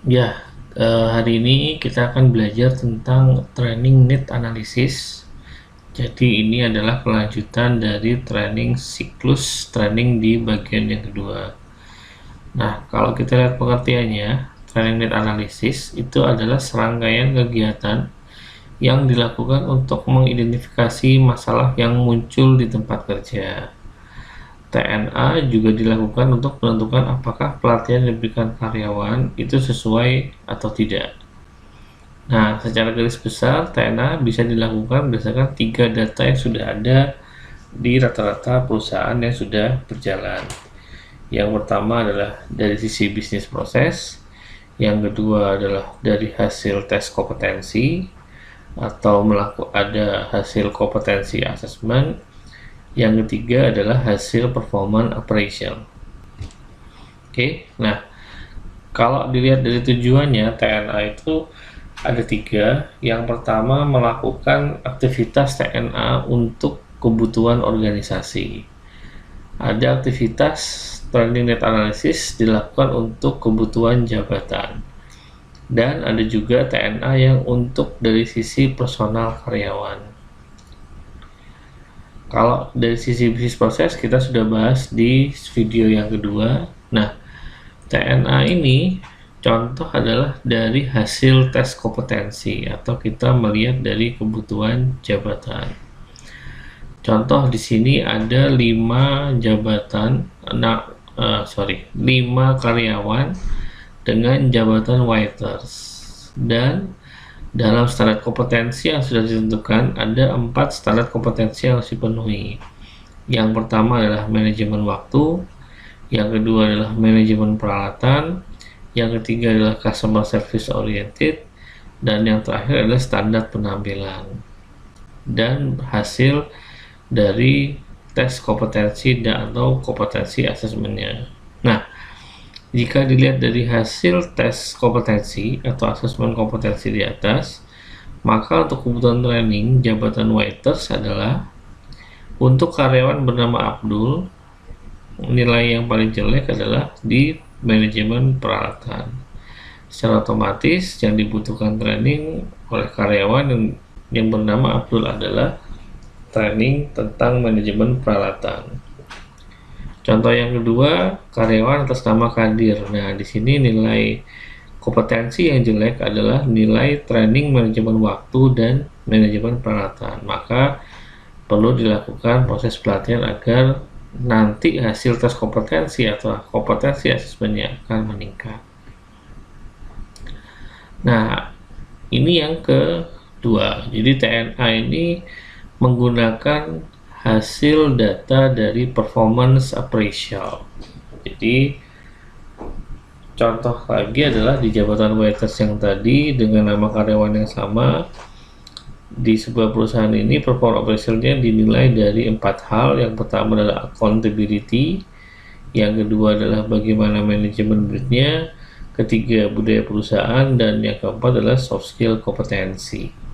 Ya, hari ini kita akan belajar tentang training need analysis. Jadi ini adalah kelanjutan dari training siklus training di bagian yang kedua. Nah, kalau kita lihat pengertiannya, training need analysis itu adalah serangkaian kegiatan yang dilakukan untuk mengidentifikasi masalah yang muncul di tempat kerja. TNA juga dilakukan untuk menentukan apakah pelatihan yang diberikan karyawan itu sesuai atau tidak. Nah, secara garis besar, TNA bisa dilakukan berdasarkan 3 data yang sudah ada di rata-rata perusahaan yang sudah berjalan. Yang pertama adalah dari sisi bisnis proses, yang kedua adalah dari hasil tes kompetensi atau ada hasil kompetensi assessment, yang ketiga adalah hasil performance appraisal. Oke, nah kalau dilihat dari tujuannya, TNA itu ada 3. Yang pertama, melakukan aktivitas TNA untuk kebutuhan organisasi. Ada aktivitas training need analysis dilakukan untuk kebutuhan jabatan. Dan ada juga TNA yang untuk dari sisi personal karyawan. Kalau dari sisi bisnis proses kita sudah bahas di video yang kedua. Nah, TNA ini contoh adalah dari hasil tes kompetensi atau kita melihat dari kebutuhan jabatan. Contoh di sini ada 5 jabatan, 5 karyawan dengan jabatan waiters, dan dalam standar kompetensi yang sudah ditentukan ada 4 standar kompetensi yang harus dipenuhi. Yang pertama adalah manajemen waktu, yang kedua adalah manajemen peralatan, yang ketiga adalah customer service oriented, dan yang terakhir adalah standar penampilan dan hasil dari tes kompetensi dan atau kompetensi asesmennya. Nah, jika dilihat dari hasil tes kompetensi atau asesmen kompetensi di atas, maka untuk kebutuhan training jabatan waiters adalah untuk karyawan bernama Abdul, nilai yang paling jelek adalah di manajemen peralatan. Secara otomatis yang dibutuhkan training oleh karyawan yang bernama Abdul adalah training tentang manajemen peralatan. Contoh yang kedua, karyawan atas nama Kadir. Nah, di sini nilai kompetensi yang jelek adalah nilai training manajemen waktu dan manajemen peralatan. Maka perlu dilakukan proses pelatihan agar nanti hasil tes kompetensi atau kompetensi asesmennya akan meningkat. Nah, ini yang kedua. Jadi TNA ini menggunakan hasil data dari performance appraisal. Jadi contoh lagi adalah di jabatan waiters yang tadi dengan nama karyawan yang sama. Di sebuah perusahaan ini performance appraisalnya dinilai dari 4 hal. Yang pertama adalah accountability, yang kedua adalah bagaimana manajemen breednya, ketiga budaya perusahaan, dan yang keempat adalah soft skill kompetensi.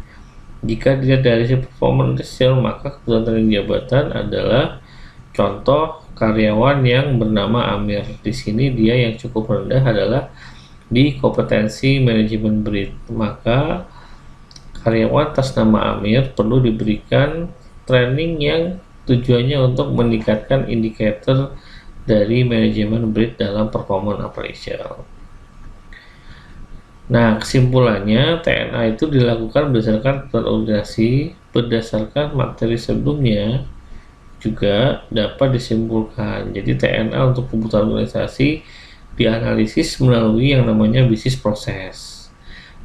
Jika dilihat dari performance appraisal, maka kebutuhan training jabatan adalah contoh karyawan yang bernama Amir. Di sini dia yang cukup rendah adalah di kompetensi manajemen breed. Maka karyawan atas nama Amir perlu diberikan training yang tujuannya untuk meningkatkan indikator dari manajemen breed dalam performance appraisal. Nah, kesimpulannya TNA itu dilakukan berdasarkan kebutuhan organisasi, berdasarkan materi sebelumnya juga dapat disimpulkan. Jadi TNA untuk kebutuhan organisasi dianalisis melalui yang namanya bisnis proses.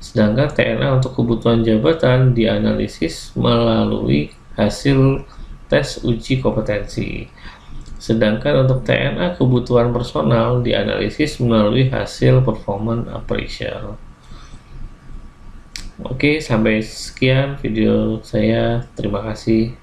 Sedangkan TNA untuk kebutuhan jabatan dianalisis melalui hasil tes uji kompetensi. Sedangkan untuk TNA kebutuhan personal dianalisis melalui hasil performance appraisal. Oke, sampai sekian video saya. Terima kasih.